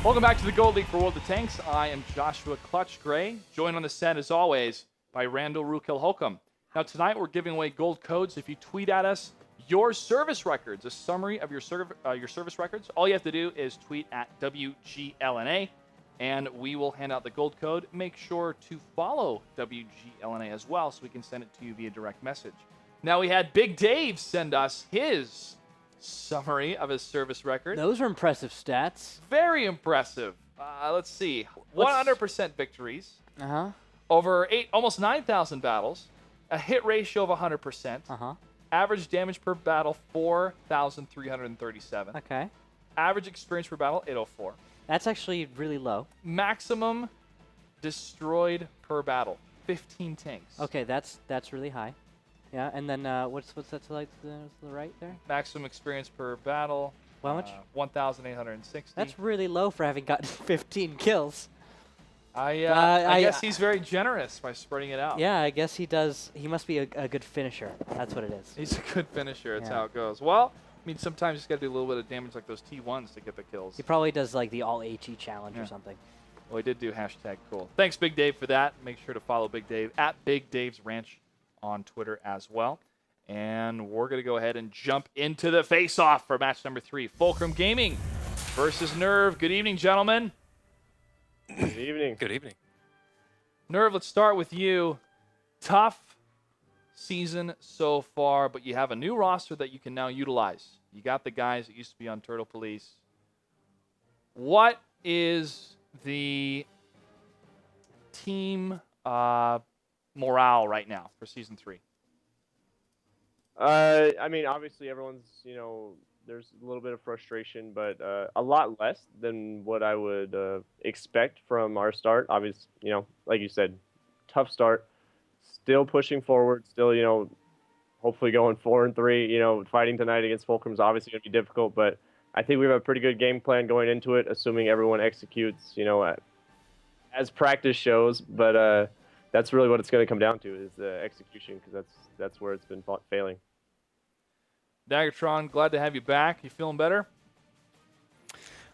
Welcome back to the Gold League for World of Tanks. I am Joshua Clutch Gray, joined on the set as always by Randall Rukil Holcomb. Now tonight we're giving away gold codes if you tweet at us your service records, a summary of your service records. All you have to do is tweet at WGLNA, and we will hand out the gold code. Make sure to follow WGLNA as well so we can send it to you via direct message. Now we had Big Dave send us his summary of his service record. Those are impressive stats. Very impressive. Let's see. 100% victories. Over almost 9,000 battles. A hit ratio of 100%. Average damage per battle, 4,337. Okay. Average experience per battle, 804. That's actually really low. Maximum destroyed per battle, 15 tanks. Okay, that's really high. Yeah, and then what's that to like to the right there? Maximum experience per battle. How much? 1,860. That's really low for having gotten 15 kills. I guess he's very generous by spreading it out. Yeah, I guess he does. He must be a good finisher. That's what it is. He's a good finisher. That's how it goes. Well, I mean, sometimes you just got to do a little bit of damage like those T1s to get the kills. He probably does like the all HE challenge or something. Well, he did do hashtag cool. Thanks, Big Dave, for that. Make sure to follow Big Dave at Big Dave's Ranch on Twitter as well. And we're going to go ahead and jump into the face-off for match number 3. Fulcrum Gaming versus Nerve. Good evening, gentlemen. Good evening. Good evening. Nerve, let's start with you. Tough season so far, but you have a new roster that you can now utilize. You got the guys that used to be on Turtle Police. What is the team morale right now for season 3? I mean, obviously everyone's, there's a little bit of frustration, but a lot less than what I would expect from our start. Obviously, like you said, tough start. Still pushing forward. Still, hopefully going 4-3. Fighting tonight against Fulcrum is obviously going to be difficult, but I think we have a pretty good game plan going into it, assuming everyone executes, as practice shows. But that's really what it's going to come down to is the execution, because that's where it's been failing. Daggertron, glad to have you back. You feeling better?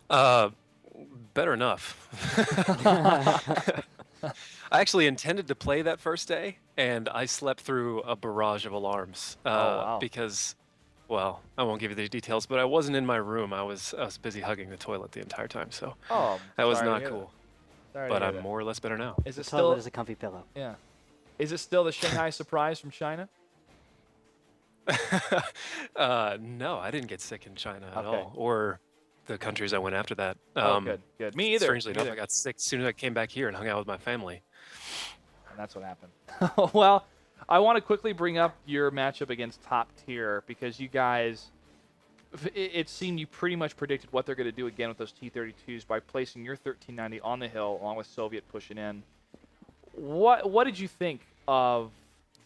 Better enough. I actually intended to play that first day, and I slept through a barrage of alarms. Wow. Because, well, I won't give you the details, but I wasn't in my room. I was busy hugging the toilet the entire time, so that was not cool. But I'm more or less better now. Is it The toilet still is a comfy pillow. Yeah. Is it still the Shanghai surprise from China? No, I didn't get sick in China at all, or the countries I went after that. Good. Me either. Strangely enough, I got sick as soon as I came back here and hung out with my family. And that's what happened. Well, I want to quickly bring up your matchup against Top Tier because you guys, it seemed you pretty much predicted what they're going to do again with those T-32s by placing your 1390 on the hill along with Soviet pushing in. What did you think of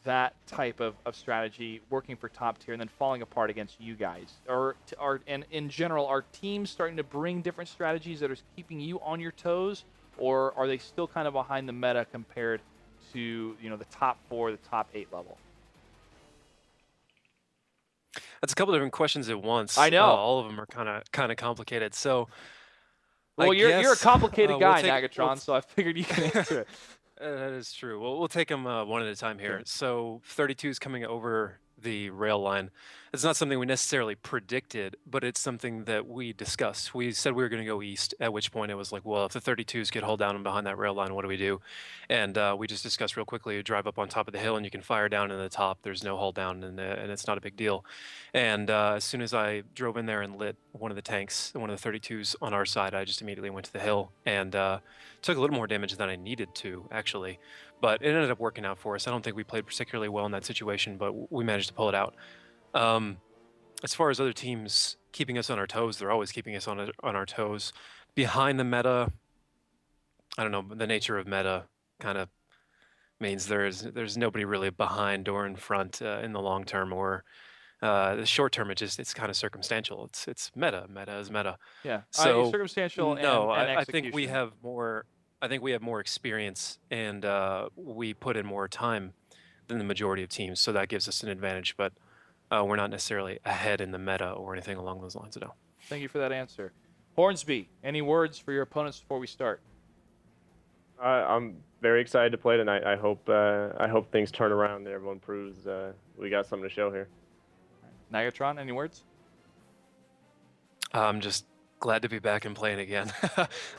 that type of strategy working for Top Tier and then falling apart against you guys? And in general, are teams starting to bring different strategies that are keeping you on your toes, or are they still kind of behind the meta compared to the top 4, the top 8 level? That's a couple different questions at once. I know. All of them are kind of complicated. So, well, you're a complicated guy, we'll Nagatron, so I figured you can answer it. That is true. Well, we'll take them one at a time here. So 32 is coming over the rail line. It's not something we necessarily predicted, but it's something that we discussed. We said we were going to go east, at which point it was like, well, if the 32s get hull down and behind that rail line, what do we do? And we just discussed real quickly, you drive up on top of the hill and you can fire down in the top. There's no hull down and it's not a big deal. And as soon as I drove in there and lit one of the tanks, one of the 32s on our side, I just immediately went to the hill and took a little more damage than I needed to, actually. But it ended up working out for us. I don't think we played particularly well in that situation, but we managed to pull it out. As far as other teams keeping us on our toes, they're always keeping us on our toes. Behind the meta, I don't know, the nature of meta kind of means there's nobody really behind or in front in the long term, or the short term. It's kind of circumstantial. It's meta. Meta is meta. Yeah. So circumstantial. No, and I think we execution. have more. I think we have more experience and we put in more time than the majority of teams, so that gives us an advantage. But we're not necessarily ahead in the meta or anything along those lines at all. Thank you for that answer. Hornsby, any words for your opponents before we start? I'm very excited to play tonight. I hope things turn around and everyone proves we got something to show here. Nagatron, any words? I'm just glad to be back and playing again.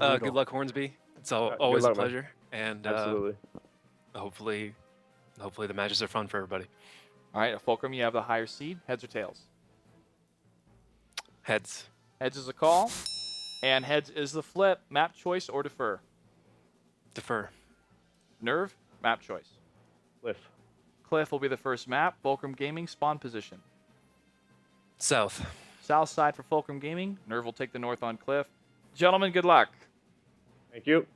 Good luck, Hornsby. It's always luck, a man. pleasure, and Absolutely. hopefully the matches are fun for everybody. All right, Fulcrum, you have the higher seed. Heads or tails? Heads. Heads is a call, and heads is the flip. Map choice or defer? Defer. Nerve, map choice. Cliff. Cliff will be the first map. Fulcrum Gaming, spawn position. South. South side for Fulcrum Gaming. Nerve will take the north on Cliff. Gentlemen, good luck. Thank you.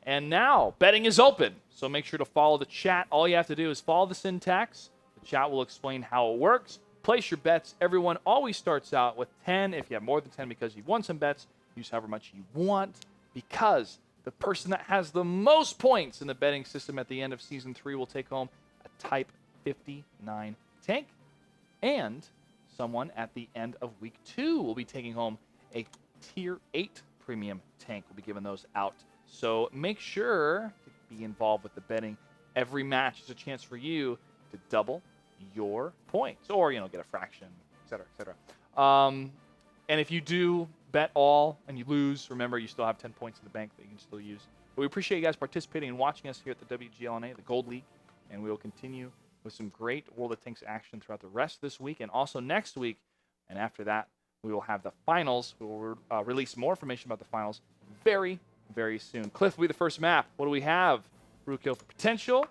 And now, betting is open, so make sure to follow the chat. All you have to do is follow the syntax. The chat will explain how it works. Place your bets. Everyone always starts out with 10. If you have more than 10 because you've won some bets, use however much you want, because the person that has the most points in the betting system at the end of Season 3 will take home a Type 59 tank, and someone at the end of Week 2 will be taking home a Tier 8 premium tank. We'll be giving those out. So make sure to be involved with the betting. Every match is a chance for you to double your points, or get a fraction, etc., etc. And if you do bet all and you lose, remember you still have 10 points in the bank that you can still use. But we appreciate you guys participating and watching us here at the WGLNA, the Gold League, and we will continue with some great World of Tanks action throughout the rest of this week and also next week. And after that, we will have the finals. We will release more information about the finals very, very soon. Cliff will be the first map. What do we have? Rukil for potential.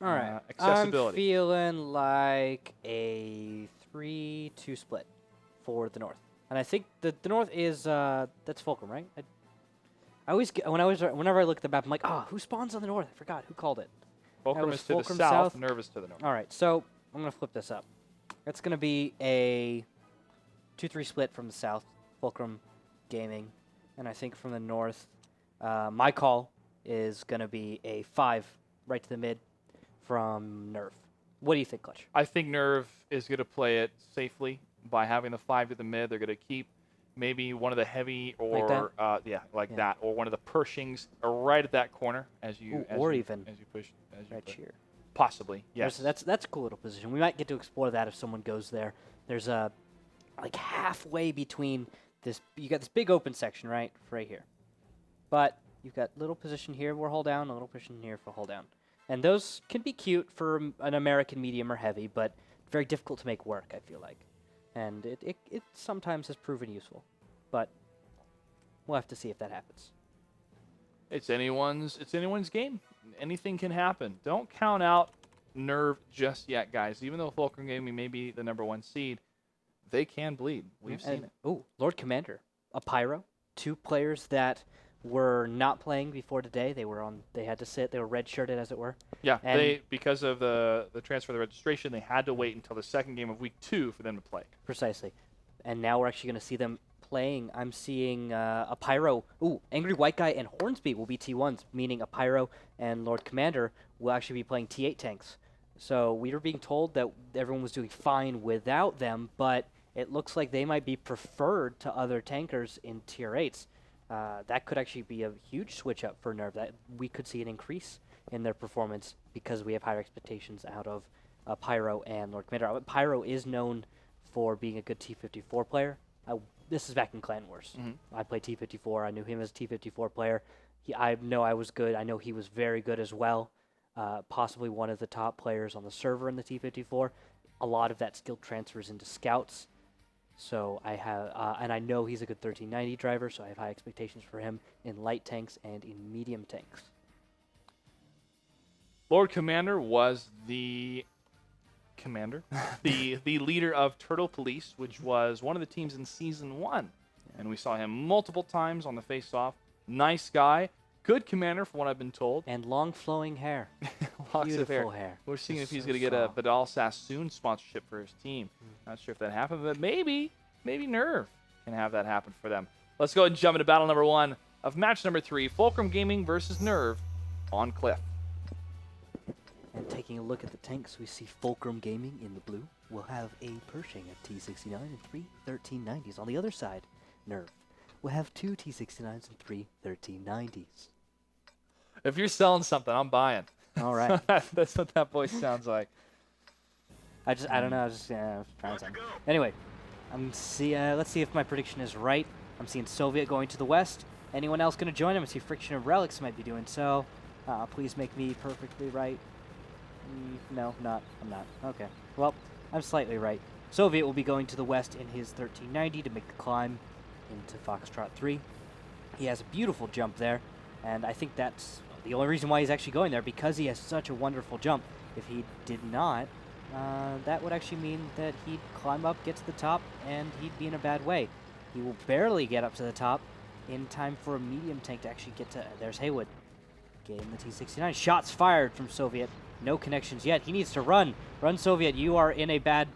All right. Accessibility. I'm feeling like a 3-2 split for the North. And I think the North is, that's Fulcrum, right? I always get, whenever I look at the map, I'm like, who spawns on the North? I forgot. Who called it? Fulcrum was is to Fulcrum the south, south. Nerve is to the north. All right, so I'm going to flip this up. It's going to be a 2-3 split from the south, Fulcrum Gaming. And I think from the north, my call is going to be a 5 right to the mid from Nerve. What do you think, Clutch? I think Nerve is going to play it safely by having the 5 to the mid. They're going to keep maybe one of the heavy or that, or one of the Pershings right at that corner as you push. Possibly, yes. That's a cool little position. We might get to explore that if someone goes there. There's like halfway between this. You got this big open section right here, but you've got little position here for hold down, a little position here for hold down, and those can be cute for an American medium or heavy, but very difficult to make work, I feel like, and it sometimes has proven useful, but we'll have to see if that happens. It's anyone's game. Anything can happen. Don't count out Nerve just yet, guys. Even though Fulcrum Gaming may be the #1 seed, they can bleed. We've seen it. Oh, Lord Commander, a Pyro, 2 players that were not playing before today. They had to sit. They were red-shirted, as it were. Yeah, and because of the transfer of the registration, they had to wait until the second game of Week 2 for them to play. Precisely. And now we're actually going to see them playing. I'm seeing a Pyro. Ooh, Angry White Guy and Hornsby will be T1s, meaning a Pyro and Lord Commander will actually be playing T8 tanks. So we were being told that everyone was doing fine without them, but it looks like they might be preferred to other tankers in Tier 8s. That could actually be a huge switch up for Nerve. That we could see an increase in their performance because we have higher expectations out of Pyro and Lord Commander. Pyro is known for being a good T54 player. This is back in Clan Wars. Mm-hmm. I played T54. I knew him as a T54 player. I know I was good. I know he was very good as well. Possibly one of the top players on the server in the T54. A lot of that skill transfers into scouts. So I have, and I know he's a good 1390 driver, so I have high expectations for him in light tanks and in medium tanks. Lord Commander was the the leader of Turtle Police, which was one of the teams in Season 1. Yeah. And we saw him multiple times on the face-off. Nice guy. Good commander, from what I've been told. And long flowing hair. Beautiful hair. We're seeing if he's going to get a Badal Sassoon sponsorship for his team. Not sure if that happened, but maybe Nerve can have that happen for them. Let's go ahead and jump into battle number 1 of match number 3, Fulcrum Gaming versus Nerve on Cliff. And taking a look at the tanks, we see Fulcrum Gaming in the blue. We'll have a Pershing of T69 and 3 1390s. On the other side, Nerve we'll have 2 T-69s and 3 1390s. If you're selling something, I'm buying. All right. That's what that voice sounds like. I don't know. I was just trying something. Anyway, let's see if my prediction is right. I'm seeing Soviet going to the west. Anyone else going to join them? I see Friction and Relics might be doing so. Please make me perfectly right. No, I'm not. Okay. Well, I'm slightly right. Soviet will be going to the west in his 1390 to make the climb into Foxtrot 3. He has a beautiful jump there, and I think that's the only reason why he's actually going there, because he has such a wonderful jump. If he did not, that would actually mean that he'd climb up, get to the top, and he'd be in a bad way. He will barely get up to the top in time for a medium tank to actually get to... There's Haywood getting the T-69. Shots fired from Soviet. No connections yet. He needs to run. Run, Soviet. You are in a bad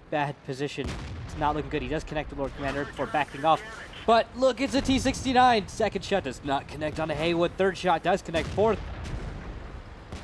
position. It's not looking good. He does connect with Lord Commander before backing off. But look, it's a T-69. Second shot does not connect on a Haywood. Third shot does connect. Fourth.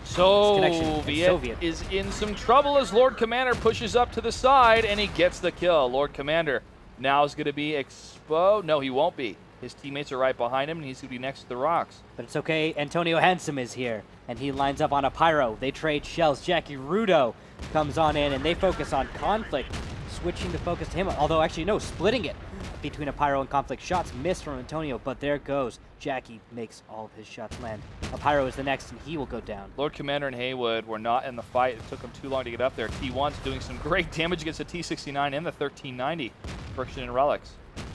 Soviet is in some trouble as Lord Commander pushes up to the side, and he gets the kill. Lord Commander now is going to be exposed. No, he won't be. His teammates are right behind him, and he's going to be next to the rocks. But it's okay. Antonio Handsome is here, and he lines up on a pyro. They trade shells. Jackie Rudo comes on in, and they focus on conflict, switching the focus to him. Although, actually, no, splitting it between a pyro and conflict. Shots missed from Antonio, but there goes. Jackie makes all of his shots land. A pyro is the next, and he will go down. Lord Commander and Haywood were not in the fight. It took them too long to get up there. T1's doing some great damage against the T-69 and the 1390. Friction and Relics.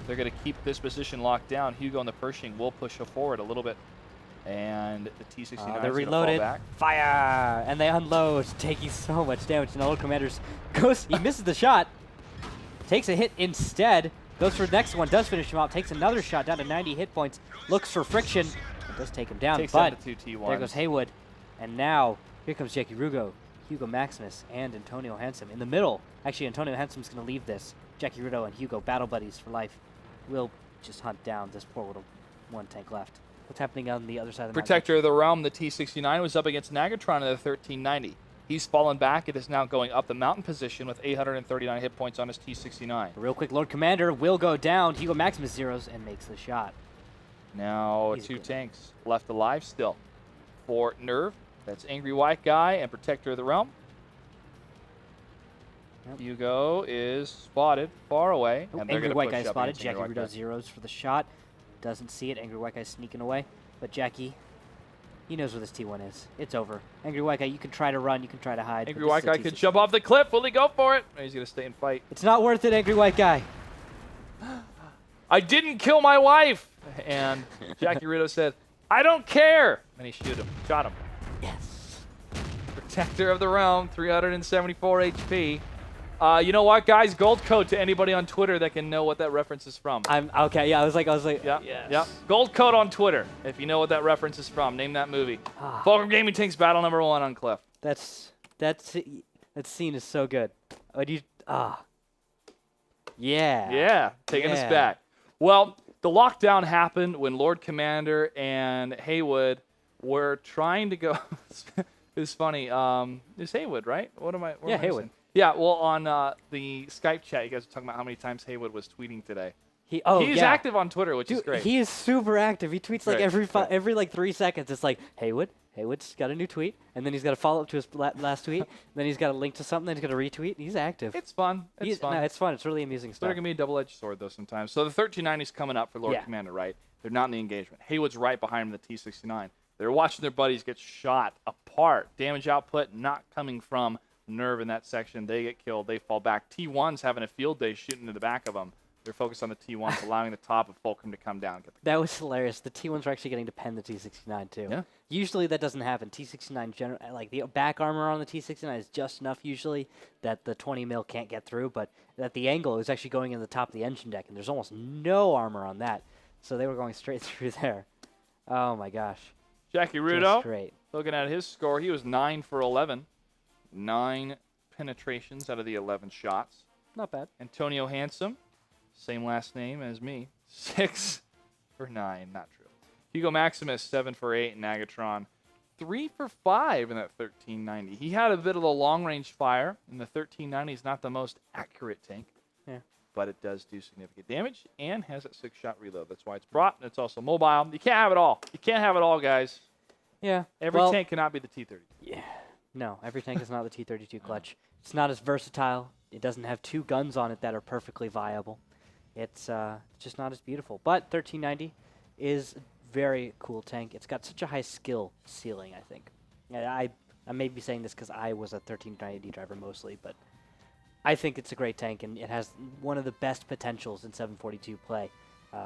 They're going to keep this position locked down. Hugo and the Pershing will push forward a little bit. And the T-69 they're reloaded. Fall back. Fire! And they unload, taking so much damage. And the Lord Commander's goes. He misses the shot. Takes a hit instead. Goes for the next one. Does finish him off. Takes another shot down to 90 hit points. Looks for Friction. It does take him down. Takes But down the 2 T1s. there goes Haywood. And now here comes Jackie Rugo, Hugo Maximus, and Antonio Handsome. In the middle, actually, Antonio Handsome's going to leave this. Jackie Rudo and Hugo, battle buddies for life, will just hunt down this poor little one tank left. What's happening on the other side of the Protector of the Realm, the T-69, was up against Nagatron in the 1390. He's fallen back. It is now going up the mountain position with 839 hit points on his T-69. Real quick, Lord Commander will go down. Hugo Maximus zeros and makes the shot. Now He's 2 good. tanks left alive still. For Nerve, that's Angry White Guy and Protector of the Realm. Yep. Hugo is spotted far away. Oh, and they're Angry gonna White push Guy up spotted. against Jackie Angry White Rudo Guy. zeros for the shot. Doesn't see it. Angry White Guy sneaking away. But Jackie, he knows where this T1 is. It's over. Angry White Guy, you can try to run. You can try to hide. Angry but White this is Guy a could T-69. jump off the cliff. Will he go for it? He's going to stay and fight. It's not worth it, Angry White Guy. I didn't kill my wife. And Jackie Rudo said, I don't care. And he shot him. Yes. Protector of the Realm, 374 HP. You know what, guys? Gold code to anybody on Twitter that can know what that reference is from. I'm okay. Yeah, I was like, Yeah, yes. yeah. Gold code on Twitter if you know what that reference is from. Name that movie. Ah. Fulcrum Gaming Tanks Battle #1 on Cliff. That scene is so good. Yeah. Yeah, taking us Yeah. back. Well, the lockdown happened when Lord Commander and Haywood were trying to go. It's funny. It's Haywood, right? What am I? Yeah, Haywood. Yeah, well, on the Skype chat, you guys were talking about how many times Haywood was tweeting today. He's He's active on Twitter, which is Dude, great. he is super active. He tweets like Great. every like 3 seconds. It's like Haywood's got a new tweet, and then he's got a follow up to his last tweet. Then he's got a link to something. Then he's got a retweet. He's active. It's fun. It's fun. No, it's fun. It's really amusing Twitter stuff. can be a double-edged sword, though, sometimes. So the 1390 is coming up for Lord Yeah. Commander, right? They're not in the engagement. Haywood's right behind him in the T-69. They're watching their buddies get shot apart. Damage output not coming from Nerve in that section. They get killed. They fall back. T1's having a field day shooting to the back of them. They're focused on the T1s, allowing the top of Fulcrum to come down. That was hilarious. The T1s are actually getting to pen the T69 too. Yeah. Usually that doesn't happen. T69 like the back armor on the T69 is just enough usually that the 20 mil can't get through, but at the angle is actually going in the top of the engine deck, and there's almost no armor on that. So they were going straight through there. Oh my gosh. Jackie Just Rudo, great. looking at his score, he was 9 for 11. 9 penetrations out of the 11 shots. Not bad. Antonio Handsome, same last name as me, 6 for 9. Not true. Hugo Maximus, 7 for 8. Nagatron, 3 for 5 in that 1390. He had a bit of a long-range fire, and the 1390 is not the most accurate tank. Yeah. but it does do significant damage and has a 6-shot reload. That's why it's brought, and it's also mobile. You can't have it all. You can't have it all, guys. Yeah. Every well, tank cannot be the T-32. Yeah. No, every tank is not the T-32 clutch. It's not as versatile. It doesn't have 2 guns on it that are perfectly viable. It's just not as beautiful. But 1390 is a very cool tank. It's got such a high skill ceiling, I think. I may be saying this because I was a 1390 driver mostly, but I think it's a great tank, and it has one of the best potentials in 742 play.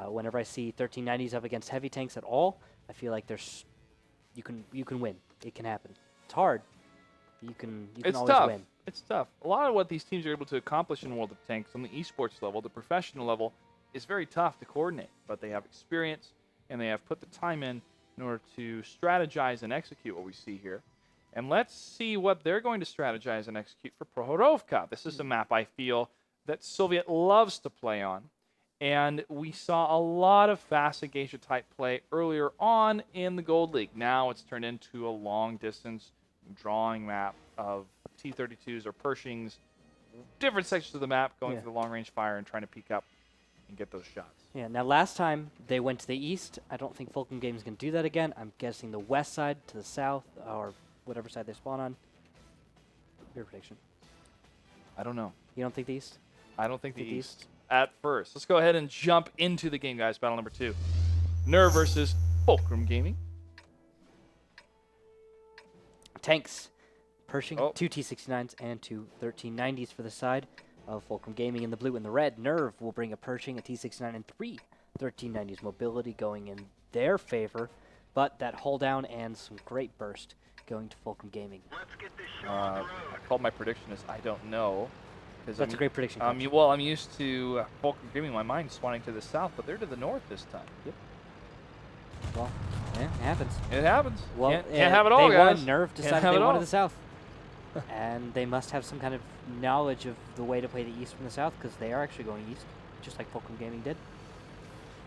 Whenever I see 1390s up against heavy tanks at all, I feel like you can win. It can happen. It's hard. You can always tough. win. It's tough. A lot of what these teams are able to accomplish in World of Tanks on the esports level, the professional level, is very tough to coordinate. But they have experience, and they have put the time in order to strategize and execute what we see here. And let's see what they're going to strategize and execute for Prokhorovka. This is a map I feel that Soviet loves to play on. And we saw a lot of fast Geisha type play earlier on in the Gold League. Now it's turned into a long distance drawing map of T-32s or Pershings, different sections of the map, going for the long range fire and trying to peek up and get those shots. Yeah, now last time they went to the east. I don't think Fulcrum Games can do that again. I'm guessing the west side to the south, or whatever side they spawn on. Your prediction? I don't know. You don't think the east? I don't think the east at first. Let's go ahead and jump into the game, guys. Battle number 2. Nerve versus Fulcrum Gaming. Tanks. Pershing, 2 T-69s and 2 1390s for the side of Fulcrum Gaming in the blue and the red. Nerve will bring a Pershing, a T-69, and 3 1390s. Mobility going in their favor, but that hull down and some great burst going to Fulcrum Gaming. I called my prediction as I don't know. That's a great prediction. Well, I'm used to Fulcrum Gaming. My mind swanning to the south, but they're to the north this time. Yep. Well, yeah, it happens. It happens. Well, can't have it all, they guys. Won. Nerve decided they wanted the south. And they must have some kind of knowledge of the way to play the east from the south, because they are actually going east, just like Fulcrum Gaming did.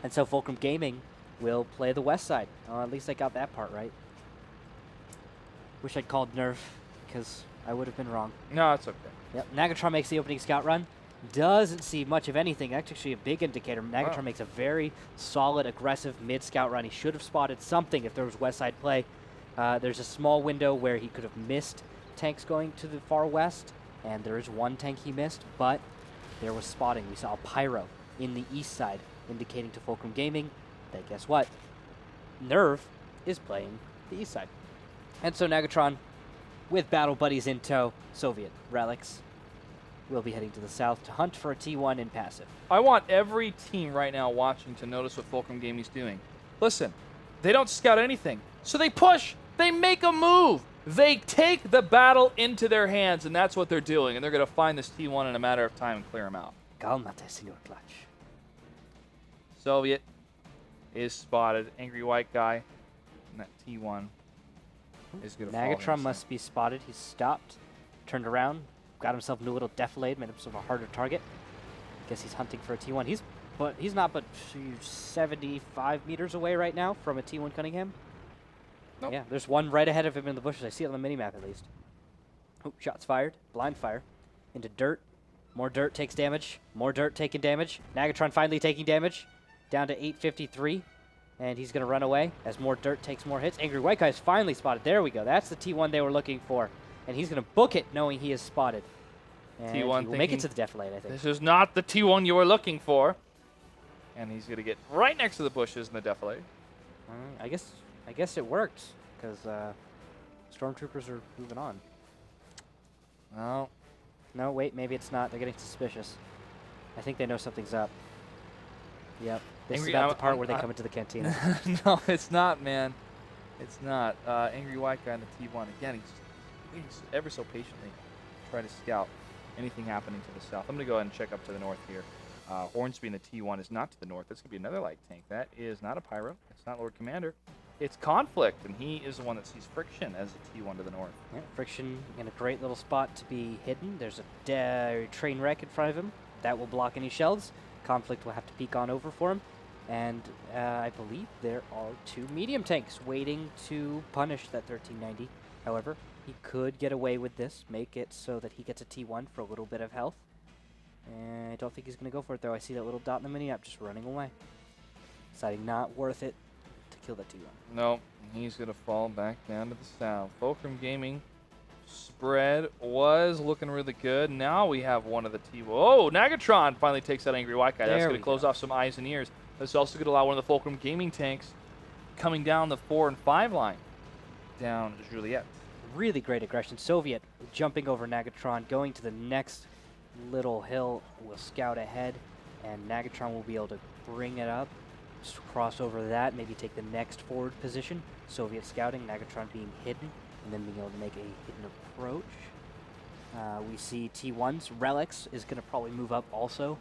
And so Fulcrum Gaming will play the west side. At least I got that part right. Wish I'd called Nerve, because I would have been wrong. No, it's okay. Yep. Nagatron makes the opening scout run. Doesn't see much of anything. That's actually a big indicator. Nagatron makes a very solid, aggressive mid-scout run. He should have spotted something if there was west side play. There's a small window where he could have missed tanks going to the far west, and there is one tank he missed, but there was spotting. We saw a pyro in the east side, indicating to Fulcrum Gaming that, guess what? Nerve is playing the east side. And so Nagatron, with battle buddies in tow, Soviet relics, will be heading to the south to hunt for a T1 in passive. I want every team right now watching to notice what Fulcrum Gaming's doing. Listen, they don't scout anything, so they push. They make a move. They take the battle into their hands, and that's what they're doing. And they're going to find this T1 in a matter of time and clear him out. Calmate, Senor Clutch. Soviet is spotted. Angry white guy. And that T1 is going to fall. Nagatron must be spotted. He's stopped, turned around, got himself into a little defilade, made himself a harder target. Guess he's hunting for a T1. He's not but 75 meters away right now from a T1 Cunningham. Nope. Yeah, there's one right ahead of him in the bushes. I see it on the minimap at least. Oh, shots fired. Blind fire. Into dirt. More dirt takes damage. More dirt taking damage. Nagatron finally taking damage. Down to 853. And he's going to run away as more dirt takes more hits. Angry White Guy's finally spotted. There we go. That's the T1 they were looking for. And he's going to book it knowing he is spotted. And T1 he will make it to the defilade, I think. This is not the T1 you were looking for. And he's going to get right next to the bushes in the defilade. I guess it worked, because stormtroopers are moving on. Well, No, wait, maybe it's not. They're getting suspicious. I think they know something's up. Yep. This is about the part where they come into the cantina. no, it's not, man. It's not. Angry white guy in the T1. Again, he's ever so patiently trying to scout anything happening to the south. I'm going to go ahead and check up to the north here. Hornsby in the T1 is not to the north. That's going to be another light tank. That is not a pyro. It's not Lord Commander. It's Conflict, and he is the one that sees Friction as a T1 to the north. Yeah, Friction in a great little spot to be hidden. There's a train wreck in front of him. That will block any shells. Conflict will have to peek on over for him. And I believe there are 2 medium tanks waiting to punish that 1390. However, he could get away with this, make it so that he gets a T1 for a little bit of health. And I don't think he's going to go for it, though. I see that little dot in the mini-map just running away. Deciding not worth it to kill that T1. No, he's going to fall back down to the south. Fulcrum Gaming spread was looking really good. Now we have one of the T. Oh, Nagatron finally takes out Angry White Guy. That's There going we to close go. off some eyes and ears. That's also going to allow one of the Fulcrum Gaming tanks coming down the 4 and 5 line down Juliet. Really great aggression. Soviet jumping over Nagatron, going to the next little hill, will scout ahead, and Nagatron will be able to bring it up, just cross over that, maybe take the next forward position. Soviet scouting, Nagatron being hidden, and then being able to make a hidden approach. We see T1's Relics is going to probably move up also.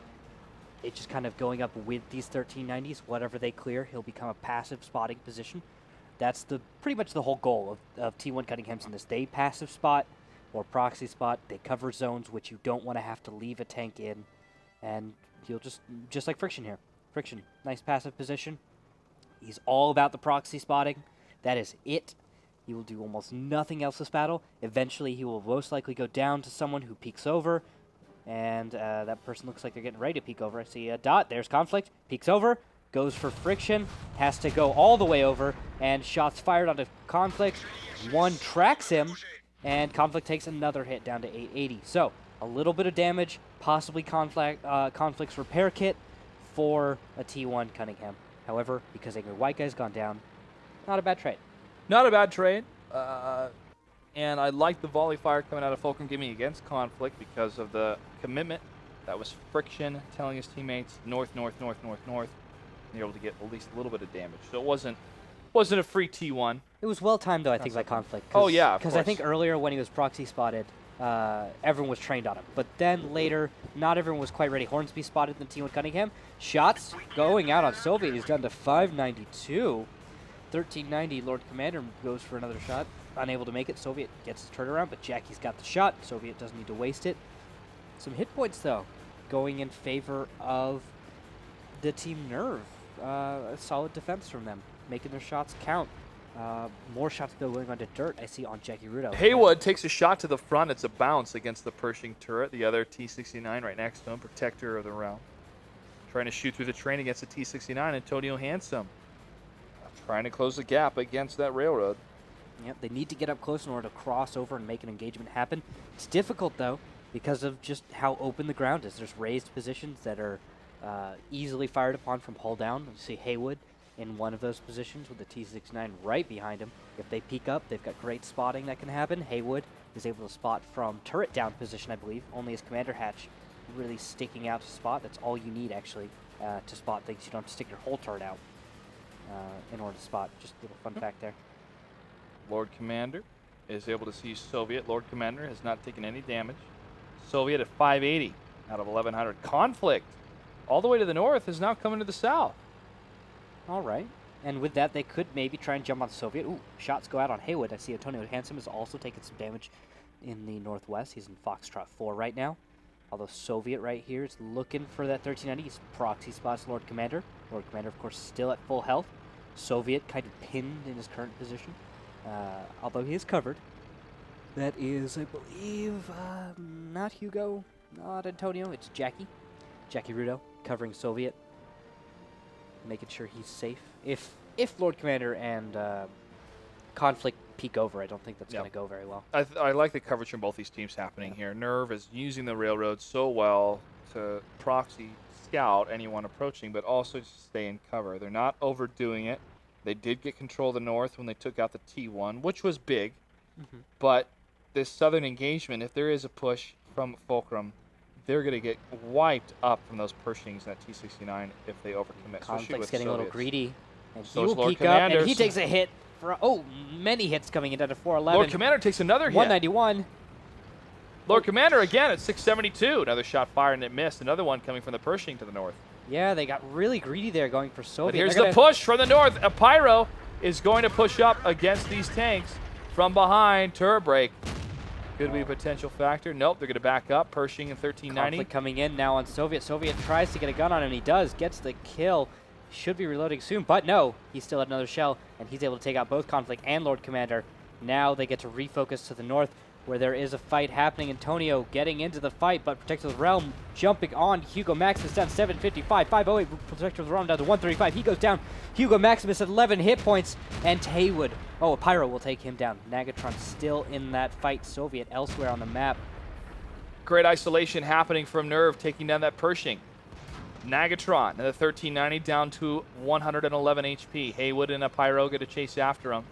It's just kind of going up with these 1390s. Whatever they clear, he'll become a passive spotting position. That's pretty much the whole goal of T1 Cunningham's in this. They passive spot or proxy spot. They cover zones which you don't want to have to leave a tank in. And you'll just like Friction here. Friction, nice passive position. He's all about the proxy spotting. That is it. He will do almost nothing else this battle. Eventually, he will most likely go down to someone who peeks over. And that person looks like they're getting ready to peek over. I see a dot. There's Conflict. Peeks over. Goes for Friction. Has to go all the way over. And shots fired onto Conflict. One tracks him. And Conflict takes another hit down to 880. So, a little bit of damage. Possibly Conflict's repair kit for a T1 Cunningham. However, because Angry White Guy's gone down, not a bad trade. Not a bad trade. And I like the volley fire coming out of Fulcrum Gaming against Conflict because of the commitment. That was Friction telling his teammates north, north, north, north, north. And you're able to get at least a little bit of damage. So it wasn't a free T1. It was well timed, though, I think, by Conflict. Oh, yeah, of Because I course. think earlier when he was proxy spotted, everyone was trained on him. But then later, not everyone was quite ready. Hornsby spotted the T1 Cunningham. Shots going out on Soviet. He's down to 592. 1390, Lord Commander goes for another shot. Unable to make it. Soviet gets his turnaround, but Jackie's got the shot. Soviet doesn't need to waste it. Some hit points, though, going in favor of the Team Nerve. A solid defense from them, making their shots count. More shots, though, going onto dirt, I see on Jackie Rudo. Haywood takes a shot to the front. It's a bounce against the Pershing turret. The other T-69 right next to him, protector of the realm. Trying to shoot through the train against the T-69, Antonio Handsome. Trying to close the gap against that railroad. Yep, they need to get up close in order to cross over and make an engagement happen. It's difficult, though, because of just how open the ground is. There's raised positions that are easily fired upon from hull down. You see Haywood in one of those positions with the T-69 right behind him. If they peek up, they've got great spotting that can happen. Haywood is able to spot from turret down position, I believe. Only his commander hatch really sticking out to spot. That's all you need, actually, to spot things. You don't have to stick your whole turret out in order to spot. Just a little fun fact there. Lord Commander is able to see Soviet. Lord Commander has not taken any damage. Soviet at 580 out of 1100. Conflict all the way to the north is now coming to the south. All right. And with that, they could maybe try and jump on Soviet. Ooh, shots go out on Haywood. I see Antonio Handsome is also taking some damage in the northwest. He's in Foxtrot 4 right now. Although Soviet right here is looking for that 1390. He's proxy spots Lord Commander. Lord Commander, of course, still at full health. Soviet kind of pinned in his current position. Although he is covered. That is, I believe, not Hugo, not Antonio. It's Jackie. Jackie Rudo covering Soviet. Making sure he's safe. If Lord Commander and Conflict peek over, I don't think that's going to go very well. I like the coverage from both these teams happening here. Nerve is using the railroad so well to proxy scout anyone approaching, but also to stay in cover. They're not overdoing it. They did get control of the north when they took out the T1, which was big. But this southern engagement, if there is a push from Fulcrum, they're going to get wiped up from those Pershings and that T-69 if they overcommit. Conflict's getting a little greedy. And So he is will Lord peek up, and Commander. he takes a hit. Many hits coming in down to 411. Lord Commander takes another hit. 191. Lord Commander again at 672. Another shot fired and it missed. Another one coming from the Pershing to the north. Yeah, they got really greedy there going for Soviet. But here's the push from the north. A Pyro is going to push up against these tanks from behind. Turret break. Could be a potential factor. Nope, they're going to back up. Pershing in 1390. Conflict coming in now on Soviet. Soviet tries to get a gun on him. He does. Gets the kill. Should be reloading soon, but no. He still had another shell, and he's able to take out both Conflict and Lord Commander. Now they get to refocus to the north. where there is a fight happening. Antonio getting into the fight, but Protector of the Realm jumping on. Hugo Maximus down 755. 508, Protector of the Realm down to 135. He goes down. Hugo Maximus at 11 hit points, and Haywood. Oh, a Pyro will take him down. Nagatron still in that fight. Soviet elsewhere on the map. Great isolation happening from Nerve, taking down that Pershing. Nagatron in the 1390 down to 111 HP. Haywood and a Pyro get to chase after him.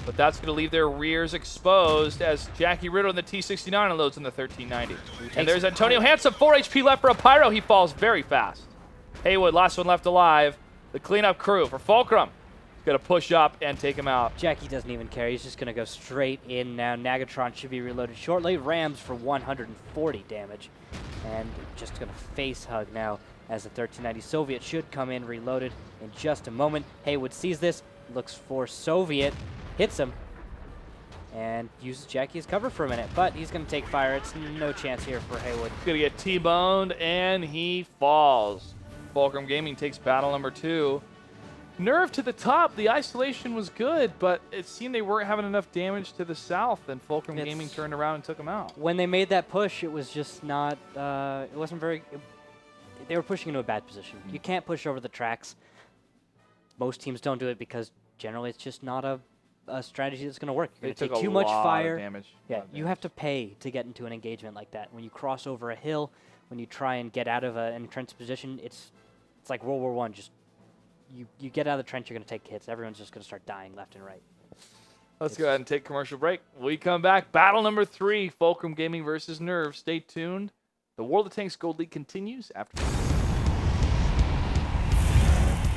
But that's going to leave their rears exposed as Jackie Riddle in the T-69 unloads in the 1390. And there's Antonio Handsome, 4 HP left for a Pyro. He falls very fast. Haywood, last one left alive. The cleanup crew for Fulcrum is going to push up and take him out. Jackie doesn't even care. He's just going to go straight in now. Nagatron should be reloaded shortly. Rams for 140 damage. And just going to face hug now as the 1390 Soviet should come in reloaded in just a moment. Haywood sees this, looks for Soviet, hits him, and uses Jackie as cover for a minute, but he's going to take fire. It's no chance here for Haywood. He's going to get T-boned, and he falls. Fulcrum Gaming takes battle number 2. Nerve to the top. The isolation was good, but it seemed they weren't having enough damage to the south, and Fulcrum Gaming turned around and took him out. When they made that push, it was just not, it wasn't very, they were pushing into a bad position. You can't push over the tracks. Most teams don't do it because generally it's just not a strategy that's going to work. You're going to take too much fire. Yeah, you have to pay to get into an engagement like that. When you cross over a hill, when you try and get out of an entrenched position, it's like World War I. Just you get out of the trench, you're going to take hits. Everyone's just going to start dying left and right. Let's go ahead and take commercial break. We come back. Battle number 3, Fulcrum Gaming versus Nerve. Stay tuned. The World of Tanks Gold League continues after.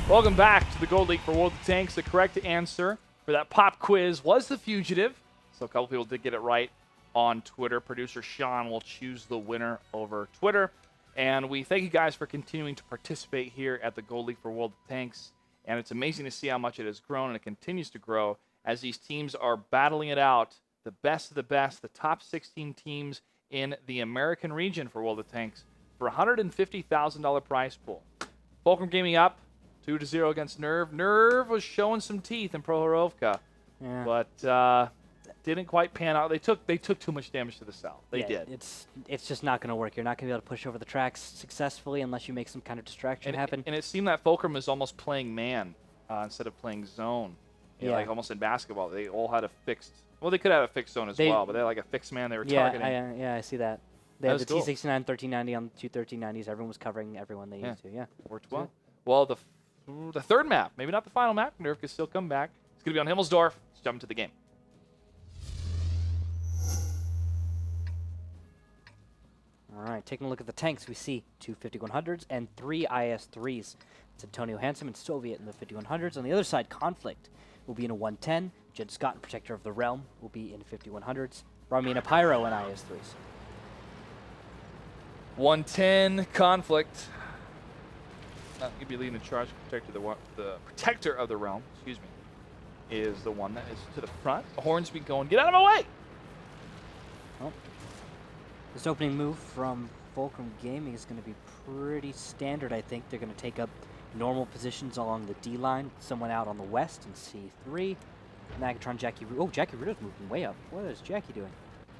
Welcome back to the Gold League for World of Tanks. The correct answer for that pop quiz was the Fugitive. So a couple people did get it right on Twitter. Producer Sean will choose the winner over Twitter. And we thank you guys for continuing to participate here at the Gold League for World of Tanks. And it's amazing to see how much it has grown, and it continues to grow as these teams are battling it out. The best of the best, the top 16 teams in the American region for World of Tanks for a $150,000 prize pool. Fulcrum Gaming up 2-0 against Nerve. Nerve was showing some teeth in Prokhorovka, but didn't quite pan out. They took too much damage to the south. They did. It's just not going to work. You're not going to be able to push over the tracks successfully unless you make some kind of distraction happen. And it seemed that Fulcrum was almost playing man instead of playing zone. You know, like almost in basketball. They all had a fixed. Well, they could have a fixed zone as well, but they had like a fixed man they were targeting. I see that. They had the T-69 1390 on the 2 1390s. Everyone was covering everyone they used to. Yeah, worked well. Well, the third map, maybe not the final map. Nerve can still come back. It's going to be on Himmelsdorf. Let's jump into the game. All right, taking a look at the tanks, we see 2 5100s and 3 IS-3s. It's Antonio Handsome and Soviet in the 5100s. On the other side, Conflict will be in a 110. Jed Scott and Protector of the Realm will be in 5100s. Ramina Pyro and IS-3s. 110 Conflict. You'd be leading the charge. The Protector of the Realm, excuse me, is the one that is to the front. Hornsby going, get out of my way! Well, this opening move from Fulcrum Gaming is going to be pretty standard, I think. They're going to take up normal positions along the D line, someone out on the west in C3. Nagatron, Jackie. Oh, Jackie Ritter's moving way up. What is Jackie doing?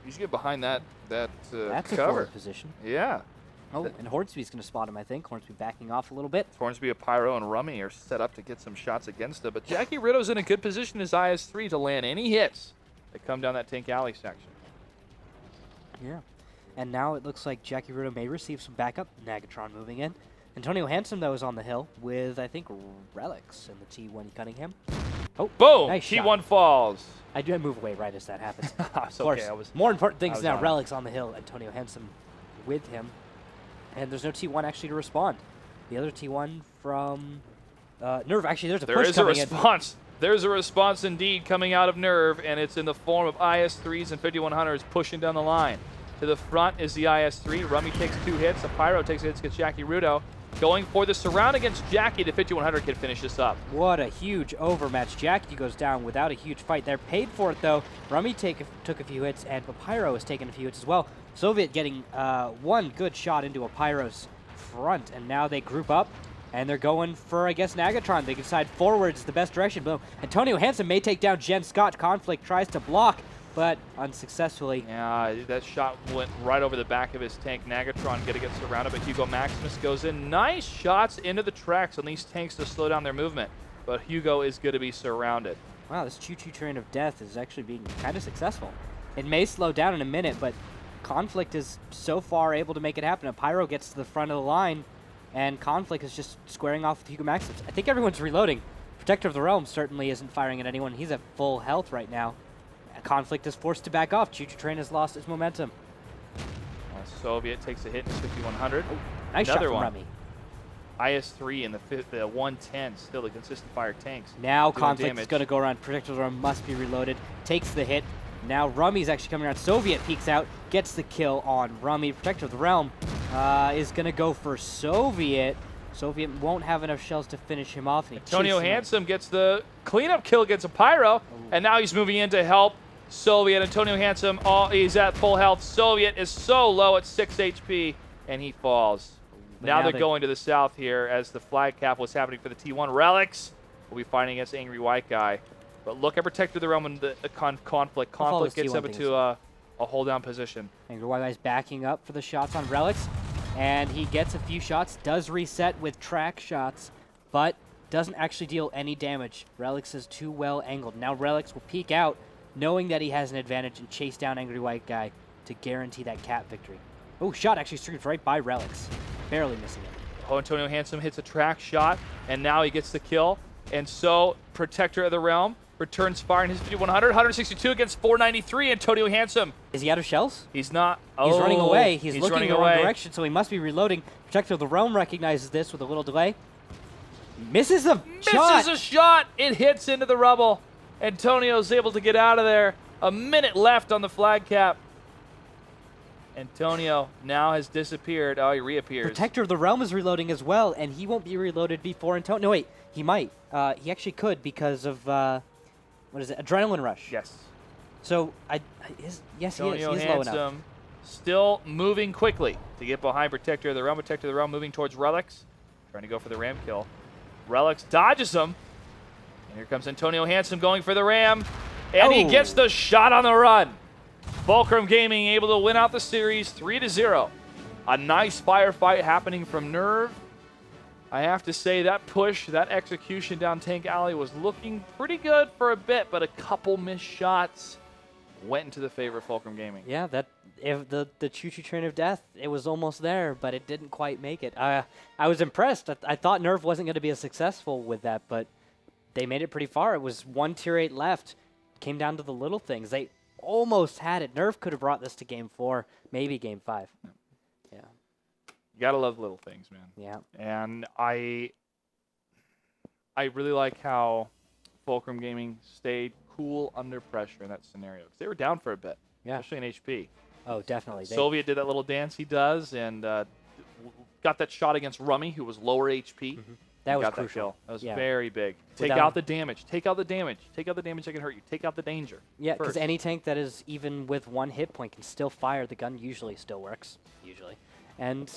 You should get behind that That's cover. a forward position. Yeah. Oh, and Hornsby's going to spot him, I think. Hornsby backing off a little bit. Hornsby, a Pyro, and Rummy are set up to get some shots against it. But Jackie Ritto's in a good position as IS-3 to land any hits that come down that tank alley section. Yeah. And now it looks like Jackie Ritto may receive some backup. Nagatron moving in. Antonio Handsome, though, is on the hill with, I think, Relics in the T1 Cunningham. Oh, boom! Nice T1 shot. Falls. I do move away right as that happens. Of course. Okay, More important things now. on Relics on the hill. Antonio Handsome with him. And there's no T1 actually to respond. The other T1 from Nerve. Actually, there's a push coming in. There is a response. There's a response indeed coming out of Nerve, and it's in the form of IS-3s and 5100s pushing down the line. To the front is the IS-3. Rummy takes 2 hits. The Pyro takes hits against Jackie Rudo. Going for the surround against Jackie. The 5100 can finish this up. What a huge overmatch. Jackie goes down without a huge fight. They're paid for it, though. Rummy took a few hits, and Pyro has taken a few hits as well. Soviet getting one good shot into a Pyro's front, and now they group up, and they're going for, I guess, Nagatron. They decide forward is the best direction. But Antonio Handsome may take down Jen Scott. Conflict tries to block. but unsuccessfully. Yeah, that shot went right over the back of his tank. Nagatron gonna get surrounded, but Hugo Maximus goes in. Nice shots into the tracks on these tanks to slow down their movement, but Hugo is gonna be surrounded. Wow, this choo-choo train of death is actually being kind of successful. It may slow down in a minute, but Conflict is so far able to make it happen. A Pyro gets to the front of the line, and Conflict is just squaring off with Hugo Maximus. I think everyone's reloading. Protector of the Realm certainly isn't firing at anyone. He's at full health right now. Conflict is forced to back off. Choo-choo train has lost its momentum. Soviet takes a hit in his 5100. Oh, nice shot Another from one. Rummy. IS-3 in the 110, still the consistent fire tanks. Now doing Conflict is damage. going to go around. Protector of the Realm must be reloaded. Takes the hit. Now Rummy's actually coming around. Soviet peeks out, gets the kill on Rummy. Protector of the Realm is going to go for Soviet. Soviet won't have enough shells to finish him off. Antonio Handsome gets the cleanup kill against a Pyro, and now he's moving in to help Soviet. Antonio Handsome, he's at full health. Soviet is so low at 6 HP, and he falls. Now they're going to the south here as the flag cap was happening for the T1. Relics will be fighting against Angry White Guy. But look at Protector of the Realm and the Conflict. Conflict gets up into a hold-down position. Angry White Guy's backing up for the shots on Relics, and he gets a few shots, does reset with track shots, but doesn't actually deal any damage. Relics is too well angled. Now Relics will peek out, knowing that he has an advantage, and chase down Angry White Guy to guarantee that cap victory. Oh, shot actually streamed right by Relics, barely missing it. Oh, Antonio Handsome hits a track shot, and now he gets the kill. And so Protector of the Realm returns fire in his 5100, 162 against 493. Antonio Handsome. Is he out of shells? He's not. He's running away. He's looking running in the away. wrong direction, so he must be reloading. Protector of the Realm recognizes this with a little delay. Misses a shot. Misses a shot. It hits into the rubble. Antonio's able to get out of there. A minute left on the flag cap. Antonio now has disappeared. Oh, he reappears. Protector of the Realm is reloading as well, and he won't be reloaded before Antonio. No, wait. He might. He actually could because of, what is it? Adrenaline Rush. Yes. So, yes, he is. He's low enough. Handsome still moving quickly to get behind Protector of the Realm. Protector of the Realm moving towards Relics. Trying to go for the ram kill. Relics dodges him. And here comes Antonio Handsome going for the ram. And he gets the shot on the run. Fulcrum Gaming able to win out the series 3-0. A nice firefight happening from Nerve. I have to say that push, that execution down Tank Alley was looking pretty good for a bit, but a couple missed shots went into the favor of Fulcrum Gaming. Yeah, if the choo-choo train of death, it was almost there, but it didn't quite make it. I was impressed. I thought Nerve wasn't going to be as successful with that, but they made it pretty far. It was 1 tier 8 left. Came down to the little things. They almost had it. Nerve could have brought this to game 4, maybe game 5. Yeah. You gotta love little things, man. Yeah. And I really like how Fulcrum Gaming stayed cool under pressure in that scenario, because they were down for a bit, especially in HP. Oh, definitely. Soviet did that little dance he does, and got that shot against Rummy, who was lower HP. Mm-hmm. That was got crucial. That kill. That was Yeah. very big. Take out the damage. Take out the damage. Take out the damage that can hurt you. Take out the danger. Yeah, because first. any tank that is even with 1 hit point can still fire. The gun usually still works, and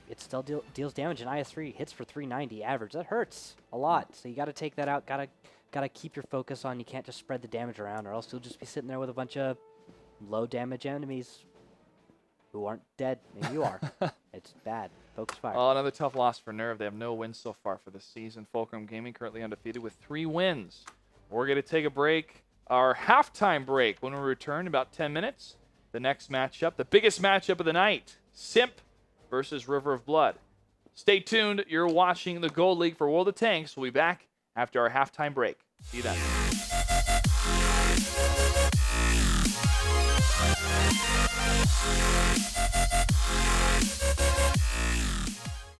it still deals damage. And IS-3 hits for 390 average. That hurts a lot. So you got to take that out. Gotta keep your focus on. You can't just spread the damage around, or else you'll just be sitting there with a bunch of low damage enemies who aren't dead. Maybe you are. It's bad. Focus fire. Oh, another tough loss for Nerve. They have no wins so far for the season. Fulcrum Gaming currently undefeated with 3 wins. We're going to take a break, our halftime break. When we return in about 10 minutes, the next matchup, the biggest matchup of the night, Simp versus River of Blood. Stay tuned. You're watching the Gold League for World of Tanks. We'll be back after our halftime break. See you then.